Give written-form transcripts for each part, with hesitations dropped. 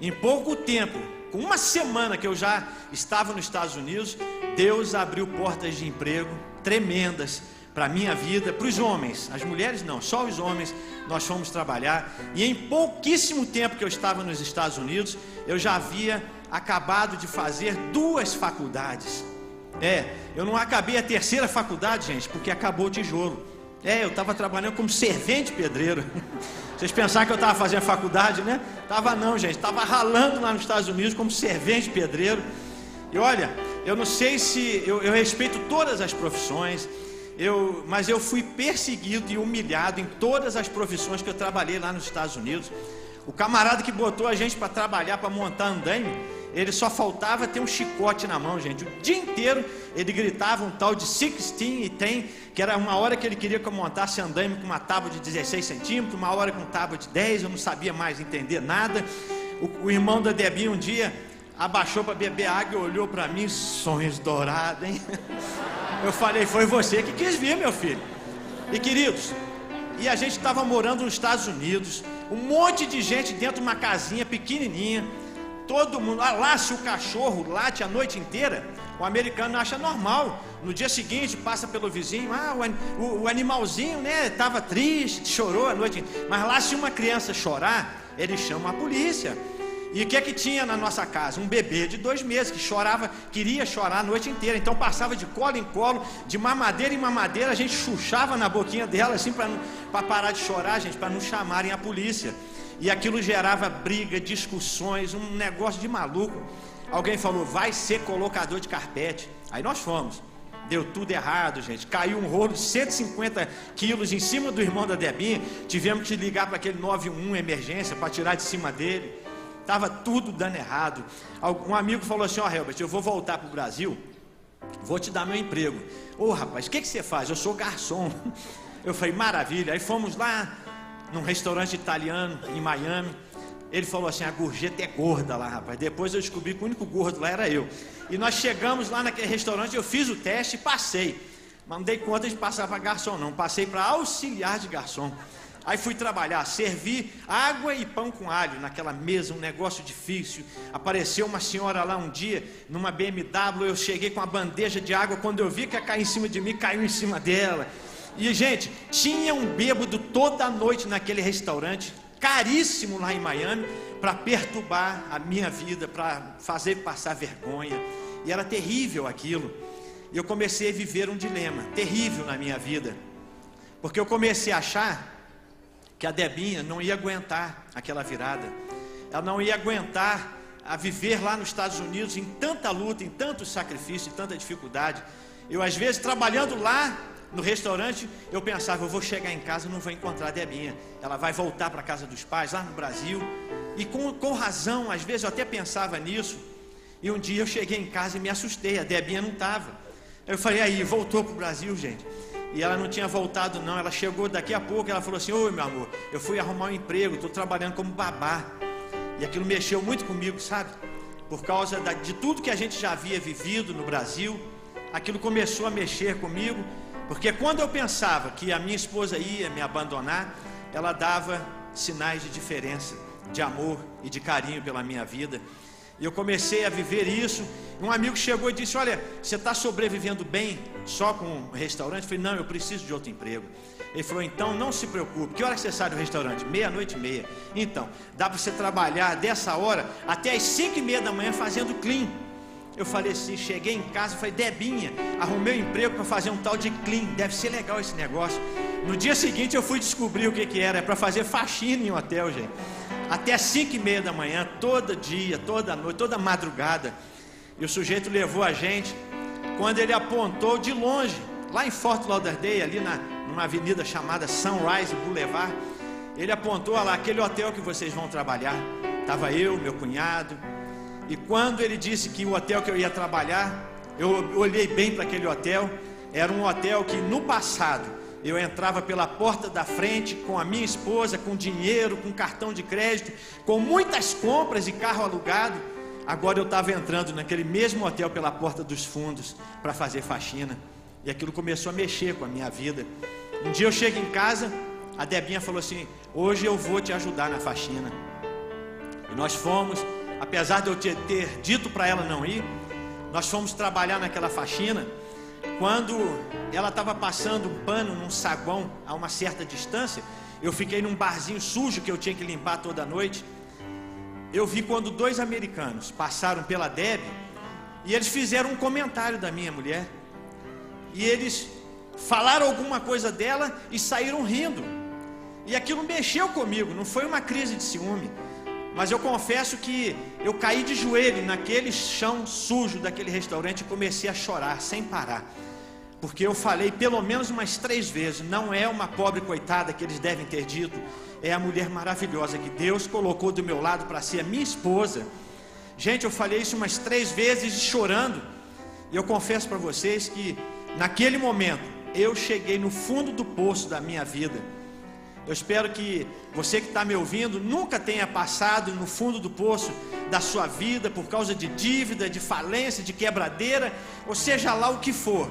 Em pouco tempo, com uma semana que eu já estava nos Estados Unidos, Deus abriu portas de emprego tremendas para a minha vida, para os homens. As mulheres não, só os homens. Nós fomos trabalhar, e em pouquíssimo tempo que eu estava nos Estados Unidos, eu já havia acabado de fazer 2 faculdades. Eu não acabei a 3ª faculdade, gente, porque acabou o tijolo. Eu estava trabalhando como servente pedreiro. Vocês pensaram que eu estava fazendo faculdade, né? Tava não, gente, estava ralando lá nos Estados Unidos como servente pedreiro. E olha, eu não sei se eu respeito todas as profissões, mas eu fui perseguido e humilhado em todas as profissões que eu trabalhei lá nos Estados Unidos. O camarada que botou a gente para trabalhar, para montar andaime, ele só faltava ter um chicote na mão, gente. O dia inteiro ele gritava um tal de 16 e 10, que era uma hora que ele queria que eu montasse andaime com uma tábua de 16 centímetros, uma hora com tábua de 10, eu não sabia mais entender nada. O irmão da Debinha um dia abaixou para beber água e olhou para mim, sonhos dourados, hein? Eu falei, foi você que quis vir, meu filho. E queridos, e a gente estava morando nos Estados Unidos, um monte de gente dentro de uma casinha pequenininha, todo mundo, lá se o cachorro late a noite inteira, o americano acha normal. No dia seguinte passa pelo vizinho, o animalzinho, né, estava triste, chorou a noite inteira. Mas lá se uma criança chorar, eles chamam a polícia. E o que é que tinha na nossa casa? Um bebê de 2 meses que chorava, queria chorar a noite inteira. Então passava de colo em colo, de mamadeira em mamadeira, a gente chuchava na boquinha dela assim para parar de chorar, gente, para não chamarem a polícia. E aquilo gerava briga, discussões, um negócio de maluco. Alguém falou, vai ser colocador de carpete. Aí nós fomos. Deu tudo errado, gente. Caiu um rolo de 150 quilos em cima do irmão da Debinha. Tivemos que ligar para aquele 911 emergência para tirar de cima dele. Estava tudo dando errado. Um amigo falou assim, Helbert, eu vou voltar para o Brasil, vou te dar meu emprego. Rapaz, o que você faz? Eu sou garçom. Eu falei, maravilha. Aí fomos lá num restaurante italiano em Miami. Ele falou assim, a gorjeta é gorda lá, rapaz. Depois eu descobri que o único gordo lá era eu. E nós chegamos lá naquele restaurante, eu fiz o teste e passei. Mas não dei conta de passar para garçom não, passei para auxiliar de garçom. Aí fui trabalhar, servi água e pão com alho naquela mesa, um negócio difícil. Apareceu uma senhora lá um dia, numa BMW, eu cheguei com uma bandeja de água, quando eu vi que ia cair em cima de mim, caiu em cima dela. E gente, tinha um bêbado toda noite naquele restaurante, caríssimo lá em Miami, para perturbar a minha vida, para fazer passar vergonha. E era terrível aquilo. E eu comecei a viver um dilema terrível na minha vida, porque eu comecei a achar que a Debinha não ia aguentar aquela virada. Ela não ia aguentar a viver lá nos Estados Unidos em tanta luta, em tanto sacrifício, em tanta dificuldade. Eu às vezes trabalhando lá no restaurante, eu pensava, eu vou chegar em casa e não vou encontrar a Debinha. Ela vai voltar para a casa dos pais lá no Brasil. E com razão, às vezes eu até pensava nisso. E um dia eu cheguei em casa e me assustei, a Debinha não estava. Eu falei, aí, voltou para o Brasil, gente. E ela não tinha voltado não, ela chegou daqui a pouco, ela falou assim, oi meu amor, eu fui arrumar um emprego, estou trabalhando como babá. E aquilo mexeu muito comigo, sabe? Por causa de tudo que a gente já havia vivido no Brasil, aquilo começou a mexer comigo, porque quando eu pensava que a minha esposa ia me abandonar, ela dava sinais de diferença, de amor e de carinho pela minha vida. E eu comecei a viver isso. Um amigo chegou e disse, olha, você está sobrevivendo bem só com um restaurante? Eu falei, não, eu preciso de outro emprego. Ele falou, então não se preocupe, que hora que você sai do restaurante? 00:30. Então, dá para você trabalhar dessa hora até as 5:30 da manhã fazendo clean. Eu falei assim, cheguei em casa, falei, Debinha, arrumei um emprego para fazer um tal de clean, deve ser legal esse negócio. No dia seguinte eu fui descobrir o que era, é para fazer faxina em hotel, gente. Até 5:30 da manhã, todo dia, toda noite, toda madrugada. E o sujeito levou a gente. Quando ele apontou de longe, lá em Fort Lauderdale, ali numa avenida chamada Sunrise Boulevard, ele apontou, olha lá, aquele hotel que vocês vão trabalhar. Estava eu, meu cunhado. E quando ele disse que o hotel que eu ia trabalhar, eu olhei bem para aquele hotel. Era um hotel que no passado eu entrava pela porta da frente com a minha esposa, com dinheiro, com cartão de crédito, com muitas compras e carro alugado. Agora eu estava entrando naquele mesmo hotel pela porta dos fundos para fazer faxina. E aquilo começou a mexer com a minha vida. Um dia eu chego em casa, a Debinha falou assim, hoje eu vou te ajudar na faxina. E nós fomos, apesar de eu ter dito para ela não ir, nós fomos trabalhar naquela faxina. Quando ela estava passando um pano num saguão a uma certa distância, eu fiquei num barzinho sujo que eu tinha que limpar toda noite. Eu vi quando 2 americanos passaram pela Debbie e eles fizeram um comentário da minha mulher. E eles falaram alguma coisa dela e saíram rindo. E aquilo mexeu comigo, não foi uma crise de ciúme, mas eu confesso que eu caí de joelho naquele chão sujo daquele restaurante e comecei a chorar sem parar. Porque eu falei pelo menos umas 3 vezes, não é uma pobre coitada que eles devem ter dito, é a mulher maravilhosa que Deus colocou do meu lado para ser a minha esposa. Gente, eu falei isso umas 3 vezes chorando. E eu confesso para vocês que naquele momento eu cheguei no fundo do poço da minha vida. Eu espero que você que está me ouvindo nunca tenha passado no fundo do poço da sua vida por causa de dívida, de falência, de quebradeira, ou seja lá o que for.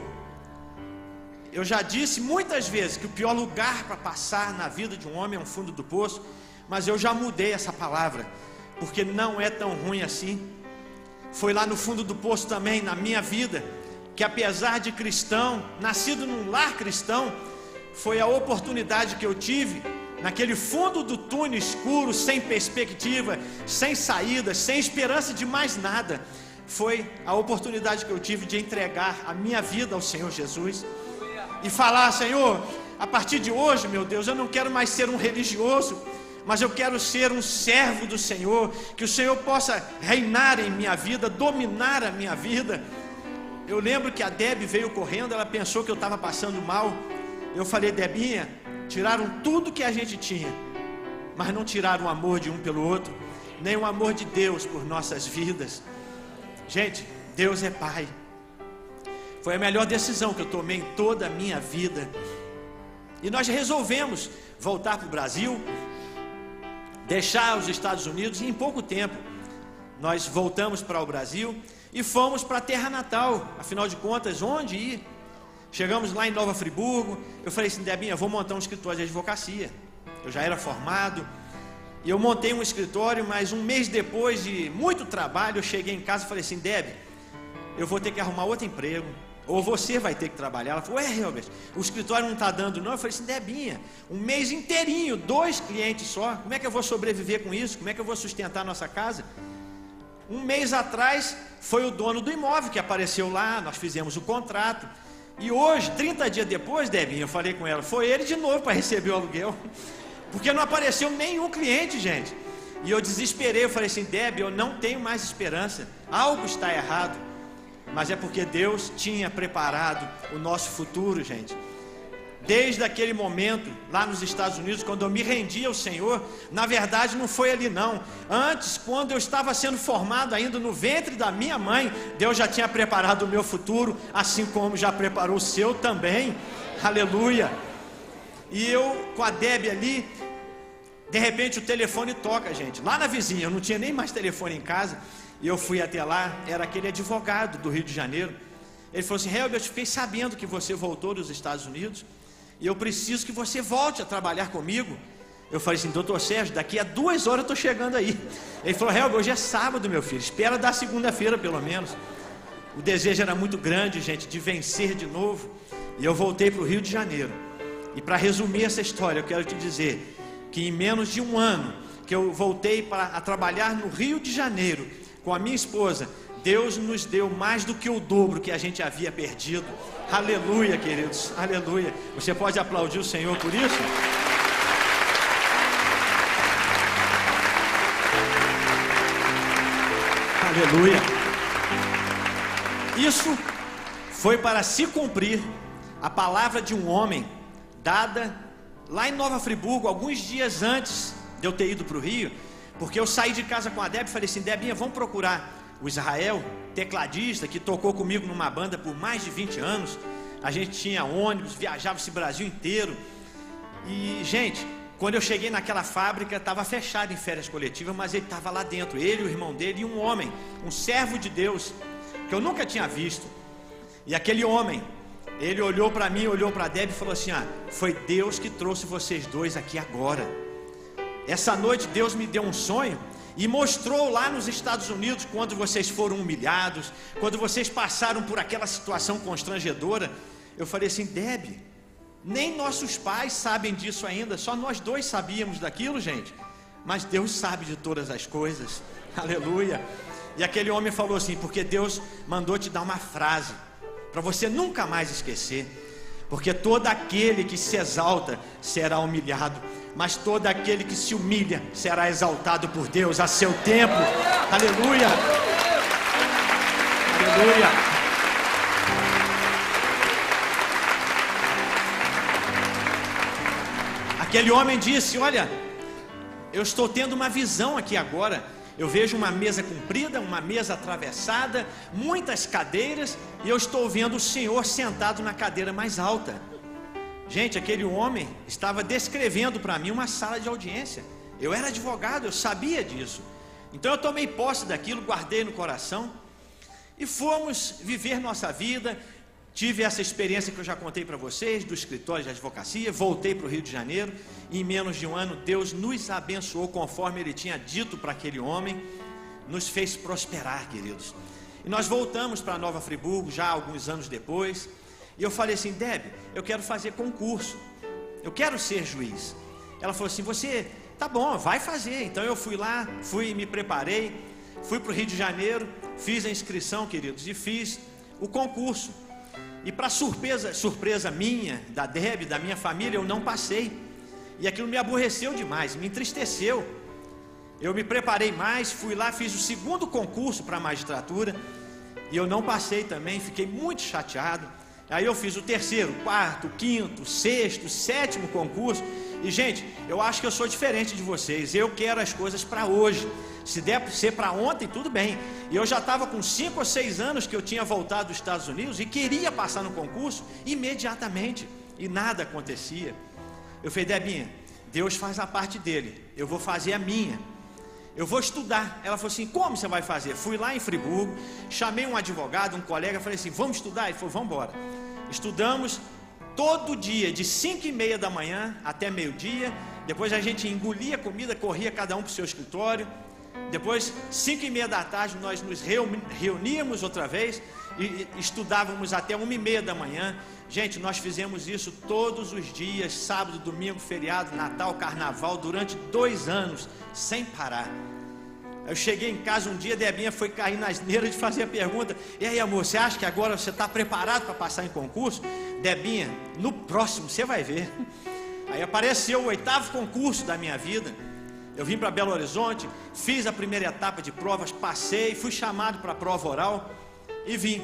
Eu já disse muitas vezes que o pior lugar para passar na vida de um homem é um fundo do poço, mas eu já mudei essa palavra, porque não é tão ruim assim. Foi lá no fundo do poço também, na minha vida, que apesar de cristão, nascido num lar cristão, foi a oportunidade que eu tive, naquele fundo do túnel escuro, sem perspectiva, sem saída, sem esperança de mais nada. Foi a oportunidade que eu tive de entregar a minha vida ao Senhor Jesus e falar: Senhor, a partir de hoje, meu Deus, eu não quero mais ser um religioso, mas eu quero ser um servo do Senhor, que o Senhor possa reinar em minha vida, dominar a minha vida. Eu lembro que a Debbie veio correndo, ela pensou que eu estava passando mal. Eu falei: Debinha, tiraram tudo que a gente tinha, mas não tiraram o amor de um pelo outro, nem o amor de Deus por nossas vidas. Gente, Deus é Pai. Foi a melhor decisão que eu tomei em toda a minha vida. E nós resolvemos voltar para o Brasil, deixar os Estados Unidos, e em pouco tempo nós voltamos para o Brasil e fomos para a terra natal. Afinal de contas, onde ir? Chegamos lá em Nova Friburgo. Eu falei assim: Debinha, eu vou montar um escritório de advocacia. Eu já era formado e eu montei um escritório, mas um mês depois de muito trabalho, eu cheguei em casa e falei assim: Deb, eu vou ter que arrumar outro emprego, ou você vai ter que trabalhar. Ela falou: ué, Helbert, o escritório não está dando não? Eu falei assim: Debinha, um mês inteirinho, 2 clientes só, como é que eu vou sobreviver com isso? Como é que eu vou sustentar a nossa casa? Um mês atrás foi o dono do imóvel que apareceu lá, nós fizemos o contrato. E hoje, 30 dias depois, Debinha, eu falei com ela, foi ele de novo para receber o aluguel, porque não apareceu nenhum cliente, gente. E eu desesperei, eu falei assim: Deb, eu não tenho mais esperança, algo está errado. Mas é porque Deus tinha preparado o nosso futuro, gente. Desde aquele momento, lá nos Estados Unidos, quando eu me rendi ao Senhor, na verdade não foi ali não. Antes, quando eu estava sendo formado ainda no ventre da minha mãe, Deus já tinha preparado o meu futuro, assim como já preparou o seu também. Aleluia. E eu, com a Deb ali, de repente o telefone toca, gente, lá na vizinha. Eu não tinha nem mais telefone em casa, e eu fui até lá. Era aquele advogado do Rio de Janeiro. Ele falou assim: Helbert, eu fiquei sabendo que você voltou dos Estados Unidos, e eu preciso que você volte a trabalhar comigo. Eu falei assim: doutor Sérgio, daqui a 2 horas eu estou chegando aí. Ele falou: Helbert, hoje é sábado, meu filho, espera da segunda-feira pelo menos. O desejo era muito grande, gente, de vencer de novo. E eu voltei para o Rio de Janeiro. E para resumir essa história, eu quero te dizer que em menos de 1 ano que eu voltei a trabalhar no Rio de Janeiro com a minha esposa, Deus nos deu mais do que o dobro que a gente havia perdido. Aleluia, queridos, aleluia. Você pode aplaudir o Senhor por isso? Aleluia. Isso foi para se cumprir a palavra de um homem dada lá em Nova Friburgo, alguns dias antes de eu ter ido para o Rio, porque eu saí de casa com a Deb e falei assim: Debinha, vamos procurar o Israel, tecladista, que tocou comigo numa banda por mais de 20 anos. A gente tinha ônibus, viajava esse Brasil inteiro. E, gente, quando eu cheguei naquela fábrica, estava fechado em férias coletivas, mas ele estava lá dentro, ele, o irmão dele e um homem, um servo de Deus, que eu nunca tinha visto. E aquele homem, ele olhou para mim, olhou para a Deb e falou assim: foi Deus que trouxe vocês dois aqui agora. Essa noite Deus me deu um sonho, e mostrou lá nos Estados Unidos, quando vocês foram humilhados, quando vocês passaram por aquela situação constrangedora. Eu falei assim: Deb, nem nossos pais sabem disso ainda, só nós dois sabíamos daquilo, gente, mas Deus sabe de todas as coisas, aleluia. E aquele homem falou assim: porque Deus mandou te dar uma frase, para você nunca mais esquecer, porque todo aquele que se exalta será humilhado, mas todo aquele que se humilha será exaltado por Deus a seu tempo, aleluia, aleluia. Aquele homem disse: olha, eu estou tendo uma visão aqui agora. Eu vejo uma mesa comprida, uma mesa atravessada, muitas cadeiras, e eu estou vendo o Senhor sentado na cadeira mais alta. Gente, aquele homem estava descrevendo para mim uma sala de audiência. Eu era advogado, eu sabia disso. Então eu tomei posse daquilo, guardei no coração e fomos viver nossa vida. Tive essa experiência que eu já contei para vocês, do escritório de advocacia. Voltei para o Rio de Janeiro e em menos de um ano Deus nos abençoou conforme Ele tinha dito para aquele homem. Nos fez prosperar, queridos. E nós voltamos para Nova Friburgo já alguns anos depois. E eu falei assim: Deb, eu quero fazer concurso, eu quero ser juiz. Ela falou assim: você, tá bom, vai fazer. Então eu fui lá, me preparei, fui para o Rio de Janeiro, fiz a inscrição, queridos, e fiz o concurso. E para surpresa minha, da Deb, da minha família, eu não passei. E aquilo me aborreceu demais, me entristeceu. Eu me preparei mais, fui lá, fiz o segundo concurso para a magistratura e eu não passei também, fiquei muito chateado. Aí eu fiz o terceiro, quarto, quinto, sexto, sétimo concurso. E gente, eu acho que eu sou diferente de vocês. Eu quero as coisas para hoje. Se der ser para ontem, tudo bem. E eu já estava com 5 ou 6 anos que eu tinha voltado dos Estados Unidos e queria passar no concurso imediatamente. E nada acontecia. Eu falei: Debinha, Deus faz a parte dele, eu vou fazer a minha. Eu vou estudar. Ela falou assim: como você vai fazer? Fui lá em Friburgo, chamei um advogado, um colega, falei assim: vamos estudar? Ele falou: vamos embora. Estudamos todo dia, de 5h30 da manhã até meio-dia. Depois a gente engolia comida, corria cada um para o seu escritório. Depois, 5h30 da tarde, nós nos reuníamos outra vez e estudávamos até 1h30 da manhã. Gente, nós fizemos isso todos os dias, sábado, domingo, feriado, Natal, Carnaval, durante 2 anos, sem parar. Eu cheguei em casa um dia, Debinha foi cair na asneira de fazer a pergunta: e aí, amor, você acha que agora você está preparado para passar em concurso? Debinha, no próximo você vai ver. Aí apareceu o 8º concurso da minha vida. Eu vim para Belo Horizonte, fiz a primeira etapa de provas, passei, fui chamado para a prova oral e vim.